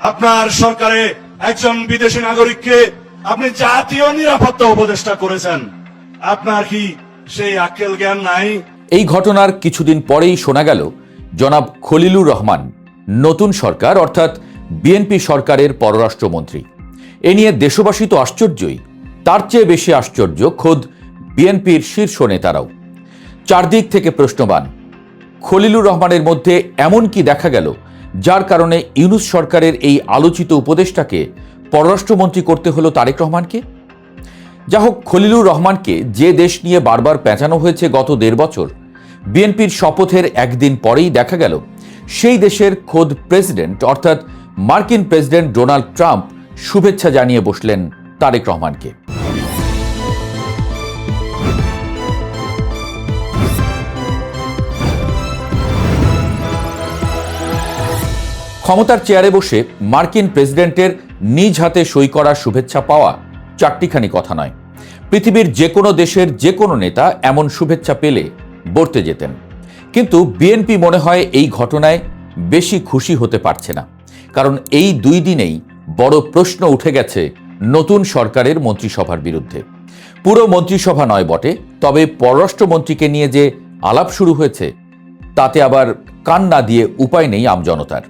আপনার সরকারে একজন বিদেশি নাগরিককে আপনি জাতীয় নিরাপত্তা উপদেষ্টা করেছেন। আপনার কি সেই আক্কেল জ্ঞান নাই? এই ঘটনার কিছুদিন পরেই শোনা গেল জনাব খলিলুর রহমান নতুন সরকার অর্থাৎ বিএনপি সরকারের পররাষ্ট্রমন্ত্রী। এ নিয়ে দেশবাসী তো আশ্চর্যই, তার চেয়ে বেশি আশ্চর্য খোদ বিএনপির শীর্ষ নেতারাও। চারদিক থেকে প্রশ্নবান, খলিলুর রহমানের মধ্যে এমন কি দেখা গেল যার কারণে ইউনূস সরকারের এই আলোচিত উপদেষ্টাকে পররাষ্ট্রমন্ত্রী করতে হলো তারেক রহমানকে? যা হোক, খলিলুর রহমানকে যে দেশ নিয়ে বারবার পেঁচানো হয়েছে গত ১.৫ বছর, বিএনপির শপথের একদিন পরেই দেখা গেল সেই দেশের খোদ প্রেসিডেন্ট অর্থাৎ মার্কিন প্রেসিডেন্ট ডোনাল্ড ট্রাম্প শুভেচ্ছা জানিয়ে বসলেন তারেক রহমানকে। ক্ষমতার চেয়ারে বসে মার্কিন প্রেসিডেন্টের নিজ হাতে সই করা শুভেচ্ছা পাওয়া চারটিখানি কথা নয়। পৃথিবীর যে কোনো দেশের যে কোনো নেতা এমন শুভেচ্ছা পেলে বর্তে যেতেন, কিন্তু বিএনপি মনে হয় এই ঘটনায় বেশি খুশি হতে পারছে না। কারণ এই ২ দিনেই বড় প্রশ্ন উঠে গেছে নতুন সরকারের মন্ত্রিসভার বিরুদ্ধে। পুরো মন্ত্রিসভা নয় বটে, তবে পররাষ্ট্রমন্ত্রীকে নিয়ে যে আলাপ শুরু হয়েছে তাতে আবার কান না দিয়ে উপায় নেই আমজনতার।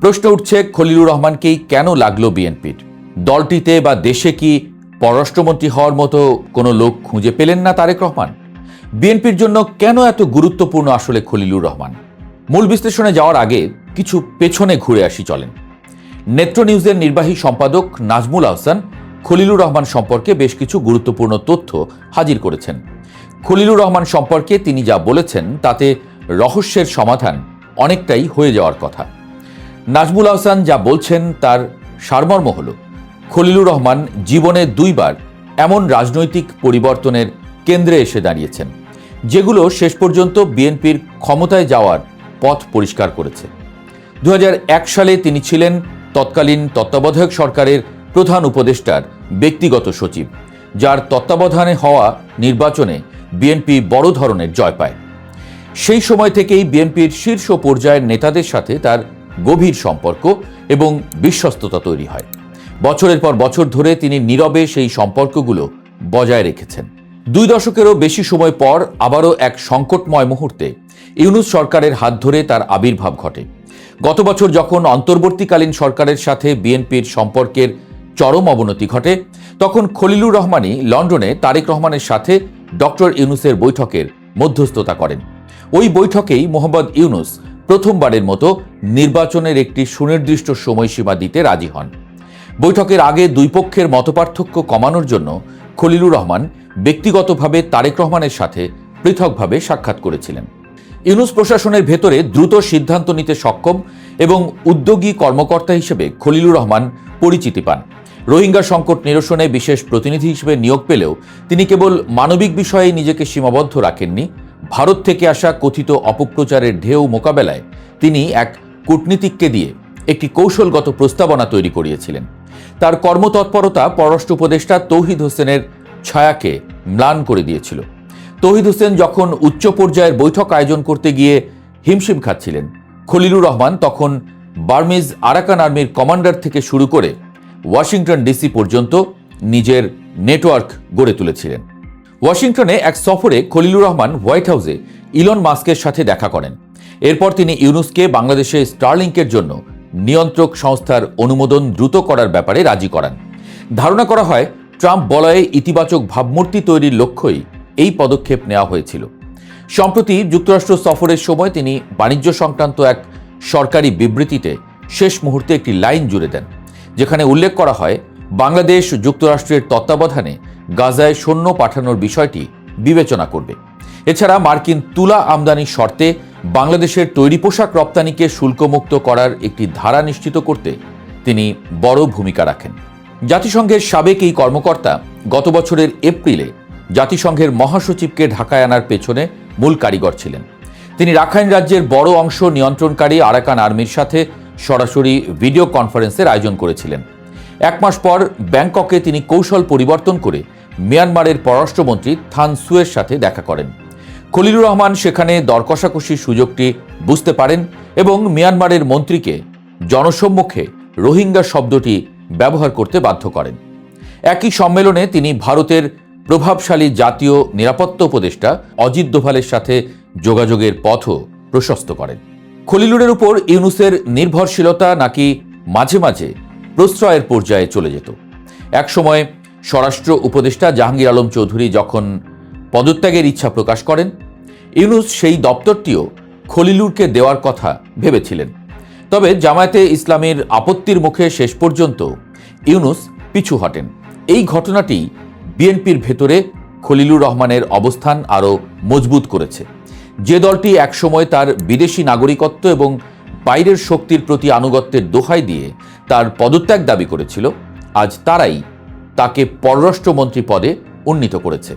প্রশ্ন উঠছে, খলিলুর রহমানকেই কেন লাগলো বিএনপির? দলটিতে বা দেশে কি পররাষ্ট্রমন্ত্রী হওয়ার মতো কোনো লোক খুঁজে পেলেন না তারেক রহমান? বিএনপির জন্য কেন এত গুরুত্বপূর্ণ আসলে খলিলুর রহমান? মূল বিশ্লেষণে যাওয়ার আগে কিছু পেছনে ঘুরে আসি চলেন। নেত্র নিউজের নির্বাহী সম্পাদক নাজমুল আহসান খলিলুর রহমান সম্পর্কে বেশ কিছু গুরুত্বপূর্ণ তথ্য হাজির করেছেন। খলিলুর রহমান সম্পর্কে তিনি যা বলেছেন তাতে রহস্যের সমাধান অনেকটাই হয়ে যাওয়ার কথা। নাজমুল আহসান যা বলছেন তার সারমর্ম হল, খলিলুর রহমান জীবনে ২ বার এমন রাজনৈতিক পরিবর্তনের কেন্দ্রে এসে দাঁড়িয়েছেন যেগুলো শেষ পর্যন্ত বিএনপির ক্ষমতায় যাওয়ার পথ পরিষ্কার করেছে। ২০০১ সালে তিনি ছিলেন তৎকালীন তত্ত্বাবধায়ক সরকারের প্রধান উপদেষ্টার ব্যক্তিগত সচিব, যার তত্ত্বাবধানে হওয়া নির্বাচনে বিএনপি বড় ধরনের জয় পায়। সেই সময় থেকেই বিএনপির শীর্ষ পর্যায়ের নেতাদের সাথে তার গভীর সম্পর্ক এবং বিশ্বস্ততা তৈরি হয়। বছরের পর বছর ধরে তিনি নীরবে সেই সম্পর্কগুলো বজায় রেখেছেন। ২ দশকেরও বেশি সময় পর আবারও এক সংকটময় মুহূর্তে ইউনূস সরকারের হাত ধরে তার আবির্ভাব ঘটে। গত বছর যখন অন্তর্বর্তীকালীন সরকারের সাথে বিএনপির সম্পর্কের চরম অবনতি ঘটে, তখন খলিলুর রহমানই লন্ডনে তারেক রহমানের সাথে ডক্টর ইউনূসের বৈঠকের মধ্যস্থতা করেন। ওই বৈঠকেই মোহাম্মদ ইউনূস প্রথমবারের মতো নির্বাচনের একটি সুনির্দিষ্ট সময়সীমা দিতে রাজি হন। বৈঠকের আগে ২ পক্ষের মতপার্থক্য কমানোর জন্য খলিলুর রহমান ব্যক্তিগতভাবে তারেক রহমানের সাথে পৃথকভাবে সাক্ষাৎ করেছিলেন। ইউনূস প্রশাসনের ভেতরে দ্রুত সিদ্ধান্ত নিতে সক্ষম এবং উদ্যোগী কর্মকর্তা হিসেবে খলিলুর রহমান পরিচিতি পান। রোহিঙ্গা সংকট নিরসনে বিশেষ প্রতিনিধি হিসেবে নিয়োগ পেলেও তিনি কেবল মানবিক বিষয়ে নিজেকে সীমাবদ্ধ রাখেননি। ভারত থেকে আসা কথিত অপপ্রচারের ঢেউ মোকাবেলায় তিনি এক কূটনীতিককে দিয়ে একটি কৌশলগত প্রস্তাবনা তৈরি করিয়েছিলেন। তার কর্মতৎপরতা পররাষ্ট্র উপদেষ্টা তৌহিদ হোসেনের ছায়াকে ম্লান করে দিয়েছিল। তৌহিদ হোসেন যখন উচ্চ পর্যায়ের বৈঠক আয়োজন করতে গিয়ে হিমশিম খাচ্ছিলেন, খলিলুর রহমান তখন বার্মিজ আরাকান আর্মির কমান্ডার থেকে শুরু করে ওয়াশিংটন ডিসি পর্যন্ত নিজের নেটওয়ার্ক গড়ে তুলেছিলেন। ওয়াশিংটনে এক সফরে খলিলুর রহমান হোয়াইট হাউসে ইলন মাস্কের সাথে দেখা করেন। এরপর তিনি ইউনূসকে বাংলাদেশে স্টারলিংকের জন্য নিয়ন্ত্রক সংস্থার অনুমোদন দ্রুত করার ব্যাপারে রাজি করান। ধারণা করা হয় ট্রাম্প বলয়ে ইতিবাচক ভাবমূর্তি তৈরির লক্ষ্যেই এই পদক্ষেপ নেওয়া হয়েছিল। সম্প্রতি যুক্তরাষ্ট্র সফরের সময় তিনি বাণিজ্য সংক্রান্ত এক সরকারি বিবৃতিতে শেষ মুহূর্তে একটি লাইন জুড়ে দেন, যেখানে উল্লেখ করা হয় বাংলাদেশ যুক্তরাষ্ট্রের তত্ত্বাবধানে গাজায় সৈন্য পাঠানোর বিষয়টি বিবেচনা করবে। এছাড়া মার্কিন তুলা আমদানির শর্তে বাংলাদেশের তৈরি পোশাক রপ্তানিকে শুল্কমুক্ত করার একটি ধারা নিশ্চিত করতে তিনি বড় ভূমিকা রাখেন। জাতিসংঘের সাবেক এই কর্মকর্তা গত বছরের এপ্রিলে জাতিসংঘের মহাসচিবকে ঢাকায় আনার পেছনে মূল কারিগর ছিলেন। তিনি রাখাইন রাজ্যের বড় অংশ নিয়ন্ত্রণকারী আরাকান আর্মির সাথে সরাসরি ভিডিও কনফারেন্সের আয়োজন করেছিলেন। ১ মাস পর ব্যাংককে তিনি কৌশল পরিবর্তন করে মিয়ানমারের পররাষ্ট্রমন্ত্রী থান সুয়ের সাথে দেখা করেন। খলিলুর রহমান সেখানে দর কষাকষির সুযোগটি বুঝতে পারেন এবং মিয়ানমারের মন্ত্রীকে জনসম্মুখে রোহিঙ্গা শব্দটি ব্যবহার করতে বাধ্য করেন। একই সম্মেলনে তিনি ভারতের প্রভাবশালী জাতীয় নিরাপত্তা উপদেষ্টা অজিত দোভালের সাথে যোগাযোগের পথও প্রশস্ত করেন। খলিলুরের উপর ইউনূসের নির্ভরশীলতা নাকি মাঝে মাঝে প্রশ্রয়ের পর্যায়ে চলে যেত। একসময় স্বরাষ্ট্র উপদেষ্টা জাহাঙ্গীর আলম চৌধুরী যখন পদত্যাগের ইচ্ছা প্রকাশ করেন, ইউনূস সেই দপ্তরটিও খলিলুরকে দেওয়ার কথা ভেবেছিলেন। তবে জামায়াতে ইসলামীর আপত্তির মুখে শেষ পর্যন্ত ইউনূস পিছু হটেন। এই ঘটনাটি বিএনপির ভেতরে খলিলুর রহমানের অবস্থান আরও মজবুত করেছে। যে দলটি একসময় তার বিদেশি নাগরিকত্ব এবং বাইরের শক্তির প্রতি আনুগত্যের দোহাই দিয়ে তার পদত্যাগ দাবি করেছিল, আজ তারাই তাকে পররাষ্ট্রমন্ত্রী পদে উন্নীত করেছে।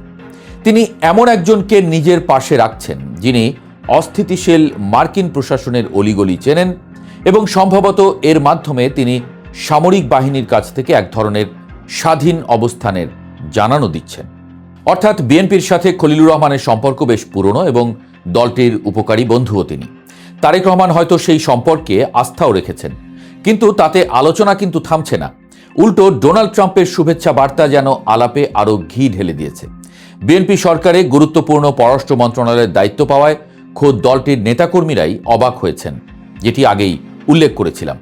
তিনি এমন একজনকে নিজের পাশে রাখছেন যিনি অস্থিতিশীল মার্কিন প্রশাসনের অলিগলি চেনেন এবং সম্ভবত এর মাধ্যমে তিনি সামরিক বাহিনীর কাছ থেকে এক ধরনের স্বাধীন অবস্থানের জানানো দিচ্ছেন। অর্থাৎ বিএনপির সাথে খলিলুর রহমানের সম্পর্ক বেশ পুরনো এবং দলটির উপকারী বন্ধুও তিনি। তারেক রহমান হয়তো সেই সম্পর্কে আস্থাও রেখেছেন, কিন্তু তাতে আলোচনা কিন্তু থামছে না। উল্টো ডোনাল্ড ট্রাম্পের শুভেচ্ছা বার্তা যেন আলাপে আরও ঘি ঢেলে দিয়েছে। বিএনপি সরকারে গুরুত্বপূর্ণ পররাষ্ট্র মন্ত্রণালয়ের দায়িত্ব পাওয়ায় খোদ দলটির নেতাকর্মীরাই অবাক হয়েছেন, যেটি আগেই উল্লেখ করেছিলাম।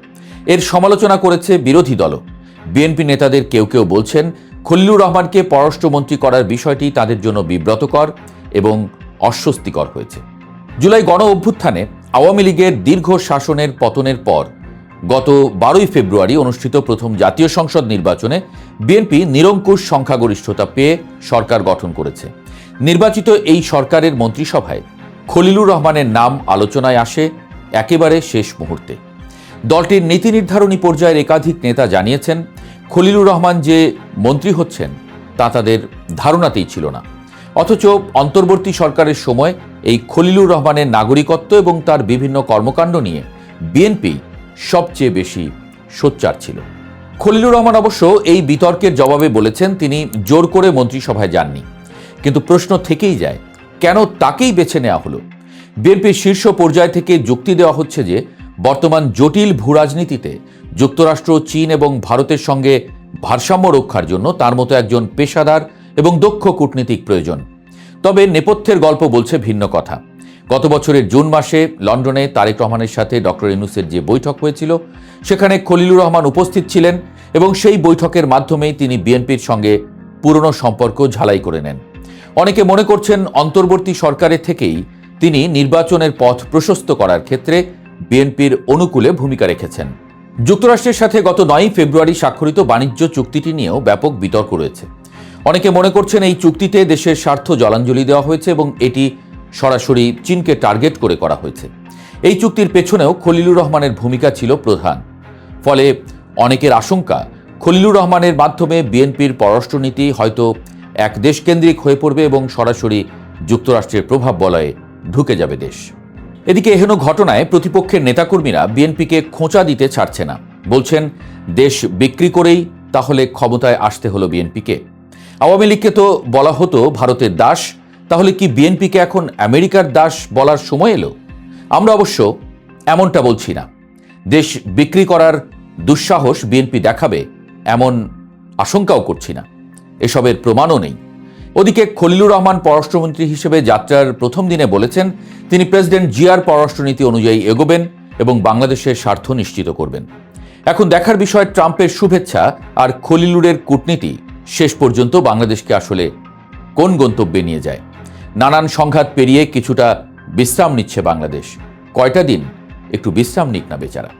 এর সমালোচনা করেছে বিরোধী দলও। বিএনপি নেতাদের কেউ কেউ বলছেন খলিলুর রহমানকে পররাষ্ট্রমন্ত্রী করার বিষয়টি তাদের জন্য বিব্রতকর এবং অস্বস্তিকর হয়েছে। জুলাই গণ অভ্যুত্থানে আওয়ামী লীগের দীর্ঘ শাসনের পতনের পর গত 12 ফেব্রুয়ারি অনুষ্ঠিত প্রথম জাতীয় সংসদ নির্বাচনে বিএনপি নিরঙ্কুশ সংখ্যাগরিষ্ঠতা পেয়ে সরকার গঠন করেছে। নির্বাচিত এই সরকারের মন্ত্রিসভায় খলিলুর রহমানের নাম আলোচনায় আসে একেবারে শেষ মুহূর্তে। দলটির নীতি নির্ধারণী পর্যায়ের একাধিক নেতা জানিয়েছেন খলিলুর রহমান যে মন্ত্রী হচ্ছেন তা তাদের ধারণাতেই ছিল না। অথচ অন্তর্বর্তী সরকারের সময় এই খলিলুর রহমানের নাগরিকত্ব এবং তার বিভিন্ন কর্মকাণ্ড নিয়ে বিএনপি সবচেয়ে বেশি সোচ্চার ছিল। খলিলুর রহমান অবশ্য এই বিতর্কের জবাবে বলেছেন তিনি জোর করে মন্ত্রিসভায় যাননি। কিন্তু প্রশ্ন থেকেই যায়, কেন তাকেই বেছে নেওয়া হলো? বিএনপির শীর্ষ পর্যায় থেকে যুক্তি দেওয়া হচ্ছে যে বর্তমান জটিল ভূরাজনীতিতে যুক্তরাষ্ট্র, চীন এবং ভারতের সঙ্গে ভারসাম্য রক্ষার জন্য তার মতো একজন পেশাদার এবং দক্ষ কূটনীতিক প্রয়োজন। তবে নেপথ্যের গল্প বলছে ভিন্ন কথা। গত বছরের জুন মাসে লন্ডনে তারেক রহমানের সাথে ডক্টর ইউনূসের যে বৈঠক হয়েছিল, সেখানে খলিলুর রহমান উপস্থিত ছিলেন এবং সেই বৈঠকের মাধ্যমেই তিনি বিএনপির সঙ্গে পুরনো সম্পর্ক ঝালাই করে নেন। অনেকে মনে করছেন অন্তর্বর্তী সরকারের থেকেই তিনি নির্বাচনের পথ প্রশস্ত করার ক্ষেত্রে বিএনপির অনুকূলে ভূমিকা রেখেছেন। যুক্তরাষ্ট্রের সাথে গত 9 ফেব্রুয়ারি স্বাক্ষরিত বাণিজ্য চুক্তিটি নিয়েও ব্যাপক বিতর্ক রয়েছে। অনেকে মনে করছেন এই চুক্তিতে দেশের স্বার্থ জলাঞ্জলি দেওয়া হয়েছে এবং এটি সরাসরি চীনকে টার্গেট করে করা হয়েছে। এই চুক্তির পেছনেও খলিলুর রহমানের ভূমিকা ছিল প্রধান। ফলে অনেকের আশঙ্কা খলিলুর রহমানের মাধ্যমে বিএনপির পররাষ্ট্রনীতি হয়তো এক দেশকেন্দ্রিক হয়ে পড়বে এবং সরাসরি যুক্তরাষ্ট্রের প্রভাব বলয়ে ঢুকে যাবে দেশ। এদিকে এহেন ঘটনায় প্রতিপক্ষের নেতাকর্মীরা বিএনপিকে খোঁচা দিতে ছাড়ছে না। বলছেন দেশ বিক্রি করেই তাহলে ক্ষমতায় আসতে হলো বিএনপিকে। আওয়ামী লীগকে তো বলা হতো ভারতের দাস, তাহলে কি বিএনপিকে এখন আমেরিকার দাস বলার সময় এলো? আমরা অবশ্য এমনটা বলছি না। দেশ বিক্রি করার দুঃসাহস বিএনপি দেখাবে এমন আশঙ্কাও করছি না, এসবের প্রমাণও নেই। ওদিকে খলিলুর রহমান পররাষ্ট্রমন্ত্রী হিসেবে যাত্রার প্রথম দিনে বলেছেন তিনি প্রেসিডেন্ট জিয়ার পররাষ্ট্রনীতি অনুযায়ী এগোবেন এবং বাংলাদেশের স্বার্থ নিশ্চিত করবেন। এখন দেখার বিষয় ট্রাম্পের শুভেচ্ছা আর খলিলুরের কূটনীতি শেষ পর্যন্ত বাংলাদেশকে আসলে কোন গন্তব্যে নিয়ে যায়। নানান সংঘাত পেরিয়ে কিছুটা বিশ্রাম নিচ্ছে বাংলাদেশ। কয়টা দিন একটু বিশ্রাম নিক না বেচারা।